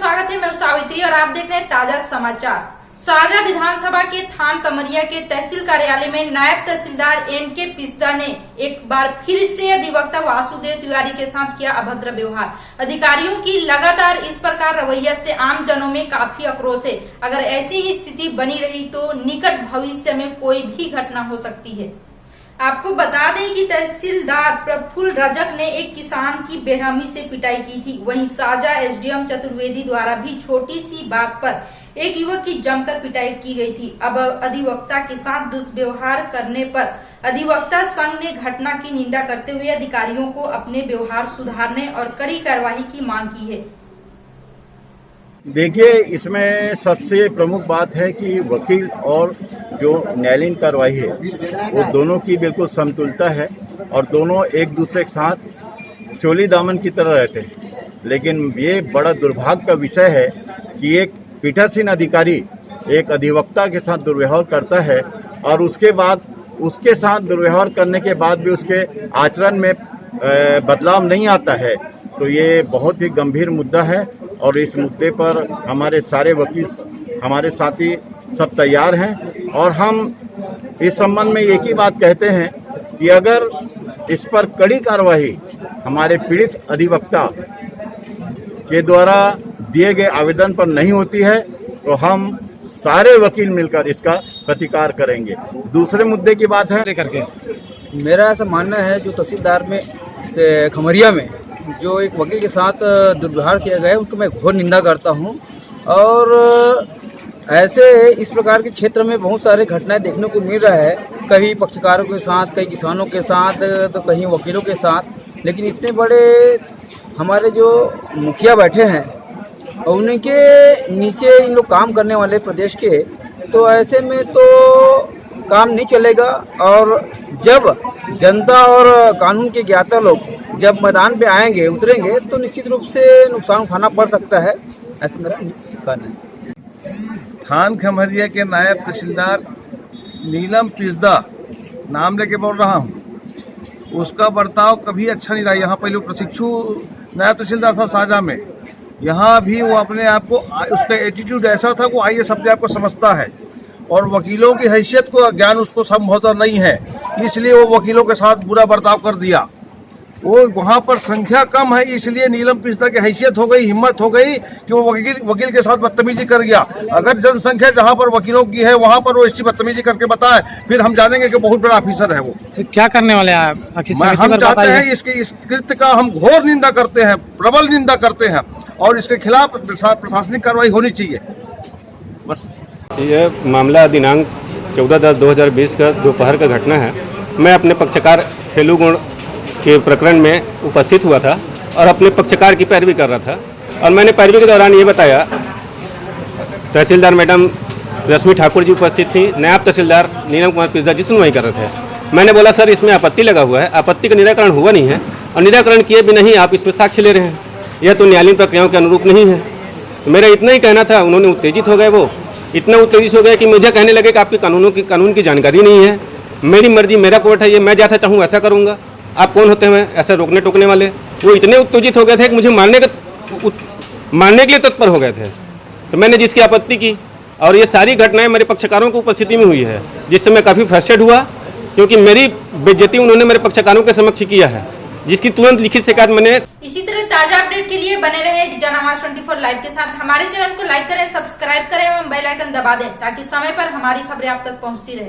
स्वागत है। मैं सावित्री और आप देख रहे हैं ताजा समाचार। शारजा विधानसभा के थान कमरिया के तहसील कार्यालय में नायब तहसीलदार एनके पिस्दा ने एक बार फिर से अधिवक्ता वासुदेव तिवारी के साथ किया अभद्र व्यवहार। अधिकारियों की लगातार इस प्रकार रवैया से आम जनों में काफी आक्रोश है। अगर ऐसी ही स्थिति बनी रही तो निकट भविष्य में कोई भी घटना हो सकती है। आपको बता दें कि तहसीलदार प्रफुल्ल रजक ने एक किसान की बेरहमी से पिटाई की थी। वहीं साजा एसडीएम चतुर्वेदी द्वारा भी छोटी सी बात पर एक युवक की जमकर पिटाई की गई थी। अब अधिवक्ता के साथ दुष्व्यवहार करने पर अधिवक्ता संघ ने घटना की निंदा करते हुए अधिकारियों को अपने व्यवहार सुधारने और कड़ी कार्रवाई की मांग की है। देखिए, इसमें सबसे प्रमुख बात है कि वकील और जो न्यायालयीन कार्रवाई है वो दोनों की बिल्कुल समतुलता है और दोनों एक दूसरे के साथ चोली दामन की तरह रहते हैं। लेकिन ये बड़ा दुर्भाग्य का विषय है कि एक पीठासीन अधिकारी एक अधिवक्ता के साथ दुर्व्यवहार करता है और उसके बाद उसके साथ दुर्व्यवहार करने के बाद भी उसके आचरण में बदलाव नहीं आता है, तो ये बहुत ही गंभीर मुद्दा है। और इस मुद्दे पर हमारे सारे वकील, हमारे साथी सब तैयार हैं और हम इस संबंध में एक ही बात कहते हैं कि अगर इस पर कड़ी कार्रवाई हमारे पीड़ित अधिवक्ता के द्वारा दिए गए आवेदन पर नहीं होती है तो हम सारे वकील मिलकर इसका प्रतिकार करेंगे। दूसरे मुद्दे की बात है करके मेरा ऐसा मानना है, जो तहसीलदार में से खमरिया में जो एक वकील के साथ दुर्व्यवहार किया गया है उनको मैं घोर निंदा करता हूं। और ऐसे इस प्रकार के क्षेत्र में बहुत सारे घटनाएं देखने को मिल रहा है, कहीं पक्षकारों के साथ, कहीं किसानों के साथ, तो कहीं वकीलों के साथ। लेकिन इतने बड़े हमारे जो मुखिया बैठे हैं और उनके नीचे इन लोग काम करने वाले प्रदेश के, तो ऐसे में तो काम नहीं चलेगा। और जब जनता और कानून के ज्ञाता लोग जब मैदान पे आएंगे, उतरेंगे, तो निश्चित रूप से नुकसान उठाना पड़ सकता है। ऐसा मेरा कहना है। थान खमरिया के नायब तहसीलदार नीलम पिस्दा नाम लेके बोल रहा हूँ, उसका बर्ताव कभी अच्छा नहीं रहा। यहाँ पहले प्रशिक्षु नायब तहसीलदार था साजा में, यहाँ भी वो अपने आप को, उसका एटीट्यूड ऐसा था वो आइए अपने आप को समझता है और वकीलों की हैसियत को ज्ञान उसको संभवतः नहीं है, इसलिए वो वकीलों के साथ बुरा बर्ताव कर दिया। वो वहाँ पर संख्या कम है, इसलिए नीलम पिस्दा की हैसियत हो गई, हिम्मत हो गई कि वो वकील के साथ बदतमीजी कर गया। अगर जनसंख्या जहाँ पर वकीलों की है वहाँ पर वो ऐसी बदतमीजी करके बताए, फिर हम जानेंगे कि बहुत बड़ा ऑफिसर है वो। क्या करने वाले हैं हम चाहते हैं इस कृत्य का हम घोर निंदा करते हैं, प्रबल निंदा करते हैं और इसके खिलाफ प्रशासनिक कार्रवाई होनी चाहिए। बस यह मामला दिनांक 14/10/2020 का दोपहर का घटना है। मैं अपने पक्षकार खेलू गुण के प्रकरण में उपस्थित हुआ था और अपने पक्षकार की पैरवी कर रहा था। और मैंने पैरवी के दौरान ये बताया, तहसीलदार मैडम रश्मि ठाकुर जी उपस्थित थी, नायब तहसीलदार नीलम कुमार पिस्दा जी सुनवाई कर रहे थे। मैंने बोला सर इसमें आपत्ति लगा हुआ है, आपत्ति का निराकरण हुआ नहीं है और निराकरण किए भी नहीं आप इसमें साक्ष्य ले रहे हैं, यह तो न्यायालयीन प्रक्रियाओं के अनुरूप नहीं है। तो मेरा इतना ही कहना था। उन्होंने उत्तेजित हो गए, वो इतना उत्तेजित हो गया कि मुझे कहने लगे कि आपकी कानून की जानकारी नहीं है, मेरी मर्जी, मेरा कोर्ट है, ये मैं जैसा चाहूँ ऐसा करूँगा, आप कौन होते हैं ऐसे रोकने टोकने वाले। वो इतने उत्तेजित हो गए थे कि मुझे मारने के लिए तत्पर हो गए थे। तो मैंने जिसकी आपत्ति की और ये सारी घटनाएं मेरे पक्षकारों की उपस्थिति में हुई है, जिससे मैं काफ़ी फ्रस्ट्रेट हुआ, क्योंकि मेरी बेइज्जती उन्होंने मेरे पक्षकारों के समक्ष किया है, जिसकी तुरंत लिखित शिकायत मैंने। इसी तरह ताजा अपडेट के लिए बने रहे जनआवाज 24 लाइव के साथ। हमारे चैनल को लाइक करें, सब्सक्राइब करें एवं बेल आइकन दबा दें ताकि समय पर हमारी खबरें आप तक पहुंचती रहे।